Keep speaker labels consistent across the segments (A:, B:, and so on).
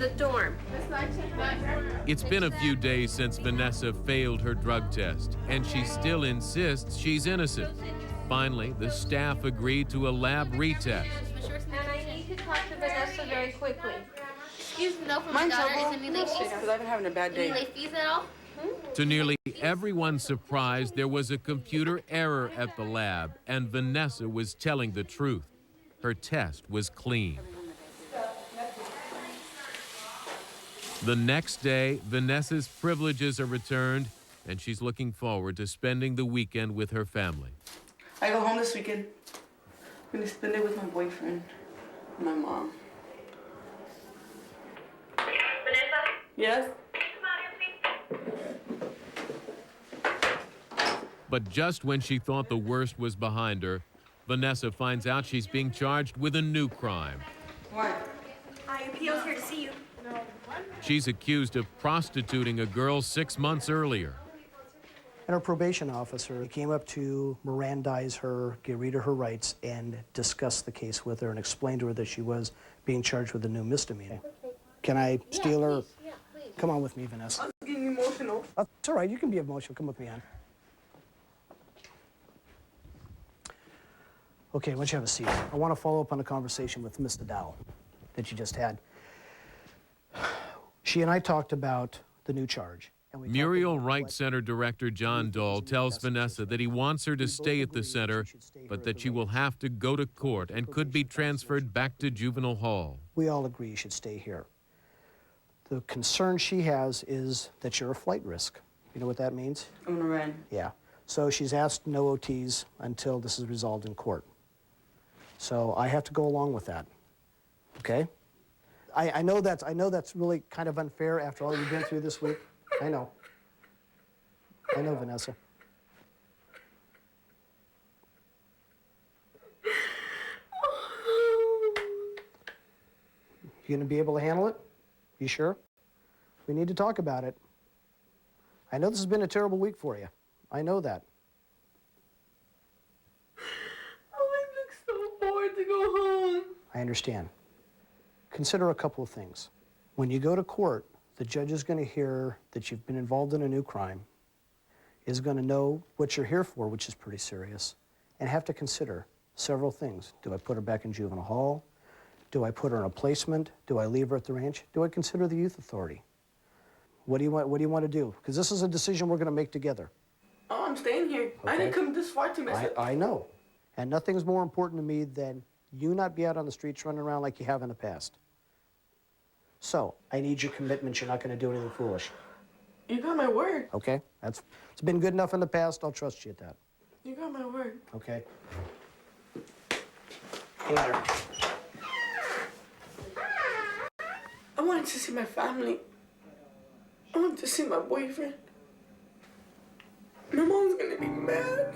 A: the dorm.
B: It's been a few days since Vanessa failed her drug test, and she still insists she's innocent. Finally, the staff agreed to a lab retest.
A: And I need to talk to Vanessa very quickly.
C: Excuse me, no, for my daughter. Is any late fees?
D: Because I've been having a bad day.
C: Any late fees at all?
B: To nearly everyone's surprise, there was a computer error at the lab, and Vanessa was telling the truth. Her test was clean. The next day, Vanessa's privileges are returned, and she's looking forward to spending the weekend with her family.
D: I go home this weekend. I'm going to spend it with my boyfriend and my mom.
E: Vanessa?
D: Yes?
B: But just when she thought the worst was behind her, Vanessa finds out she's being charged with a new crime.
D: What?
E: IUPO's here to see you.
B: She's accused of prostituting a girl 6 months earlier.
F: And our probation officer came up to Mirandize her, get rid of her rights, and discuss the case with her and explain to her that she was being charged with a new misdemeanor. Can I steal her?
C: Yeah, please.
F: Come on with me, Vanessa.
D: I'm getting emotional.
F: It's all right, you can be emotional. Come with me, hon. Okay, why don't you have a seat? I want to follow up on a conversation with Mr. Dow that you just had. She and I talked about the new charge.
B: Muriel Wright Center Director John Dahl tells Vanessa that he wants her to stay at the center, but that she will have to go to court and could be transferred back to juvenile hall.
F: We all agree you should stay here. The concern she has is that you're a flight risk. You know what that means?
D: I'm going to run.
F: Yeah. So she's asked no OTs until this is resolved in court. So I have to go along with that. Okay? I know that's really kind of unfair after all you've been through this week. I know. I know, Vanessa. You gonna be able to handle it? You sure? We need to talk about it. I know this has been a terrible week for you. I know that.
D: Oh, I look so bored to go home.
F: I understand. Consider a couple of things. When you go to court, the judge is going to hear that you've been involved in a new crime, is going to know what you're here for, which is pretty serious, and have to consider several things. Do I put her back in juvenile hall? Do I put her in a placement? Do I leave her at the ranch? Do I consider the youth authority? What do you want to do? Because this is a decision we're going to make together.
D: Oh, I'm staying here.
F: Okay.
D: I didn't come this far to mess up.
F: I know. And nothing's more important to me than you not be out on the streets running around like you have in the past. So, I need your commitment you're not going to do anything foolish.
D: You got my word.
F: Okay? It's been good enough in the past. I'll trust you at that.
D: You got my word.
F: Okay? Hey there.
D: I wanted to see my family. I wanted to see my boyfriend. My mom's gonna be mad.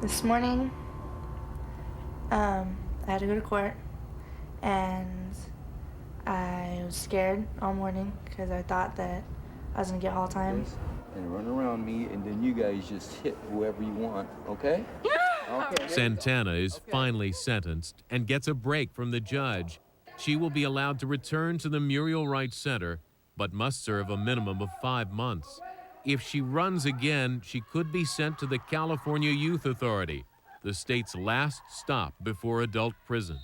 G: This morning, I had to go to court, and I was scared all morning because I thought that I was gonna get hall time.
H: And run around me, and then you guys just hit whoever you want, okay? Okay.
B: Santana is finally sentenced and gets a break from the judge. She will be allowed to return to the Muriel Wright Center, but must serve a minimum of 5 months. If she runs again, she could be sent to the California Youth Authority, the state's last stop before adult prison.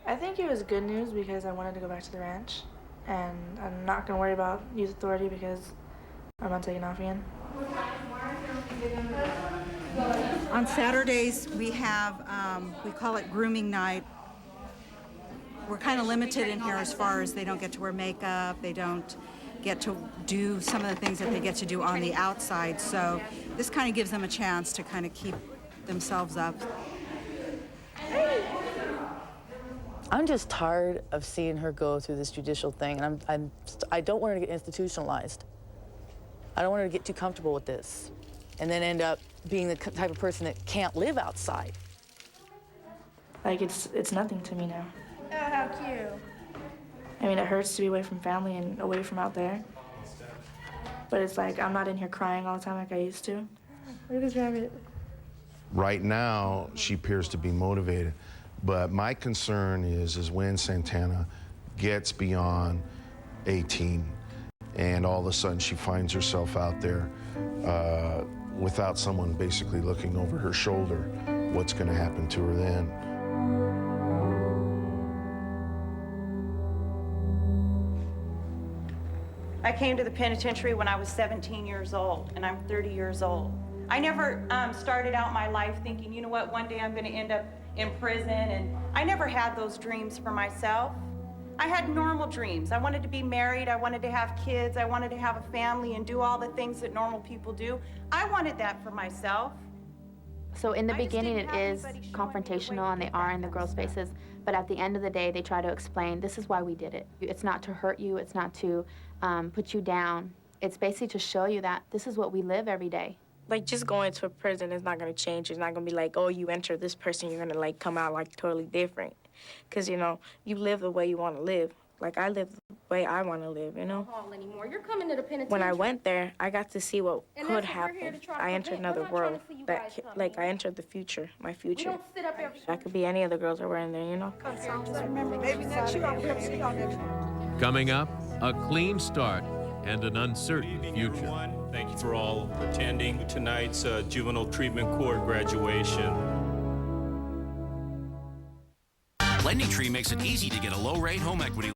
G: I think it was good news because I wanted to go back to the ranch, and I'm not gonna worry about youth authority because I'm not taking off again.
I: On Saturdays, we have, we call it grooming night. We're kind of limited in here as far as they don't get to wear makeup, they don't get to do some of the things that they get to do on the outside. So this kind of gives them a chance to kind of keep themselves up.
J: I'm just tired of seeing her go through this judicial thing, and I don't want her to get institutionalized. I don't want her to get too comfortable with this and then end up being the type of person that can't live outside.
G: Like, it's nothing to me now.
C: Oh, how cute.
G: I mean, it hurts to be away from family and away from out there. But it's like, I'm not in here crying all the time like I used to. Look at this rabbit.
K: Right now, she appears to be motivated, but my concern is when Santana gets beyond 18 and all of a sudden she finds herself out there without someone basically looking over her shoulder, what's going to happen to her then?
I: I came to the penitentiary when I was 17 years old, and I'm 30 years old. I never started out my life thinking, you know what, one day I'm going to end up in prison, and I never had those dreams for myself. I had normal dreams. I wanted to be married, I wanted to have kids, I wanted to have a family and do all the things that normal people do. I wanted that for myself.
L: So in the beginning it is confrontational and they are in the girls' faces, but at the end of the day they try to explain this is why we did it. It's not to hurt you, it's not to put you down. It's basically to show you that this is what we live every day.
M: Like, just going to a prison is not going to change. It's not going to be like, oh, you enter this person, you're going to, like, come out, like, totally different. Because, you know, you live the way you want to live. Like, I live the way I want to live, you know?
A: Anymore. You're coming to the penitentiary.
M: When I went there, I got to see what
A: And
M: could
A: that's what we're here
M: happen.
A: to try to
M: I entered
A: prevent.
M: another
A: We're not trying
M: world.
A: to see you
M: That,
A: guys come
M: like,
A: here.
M: I entered the future, my
A: We
M: future.
A: don't sit up every
M: That could be any of the girls that were in there, you know?
B: Coming up, a clean start and an uncertain future.
N: Thank you for all attending tonight's Juvenile Treatment Court graduation.
O: LendingTree makes it easy to get a low-rate home equity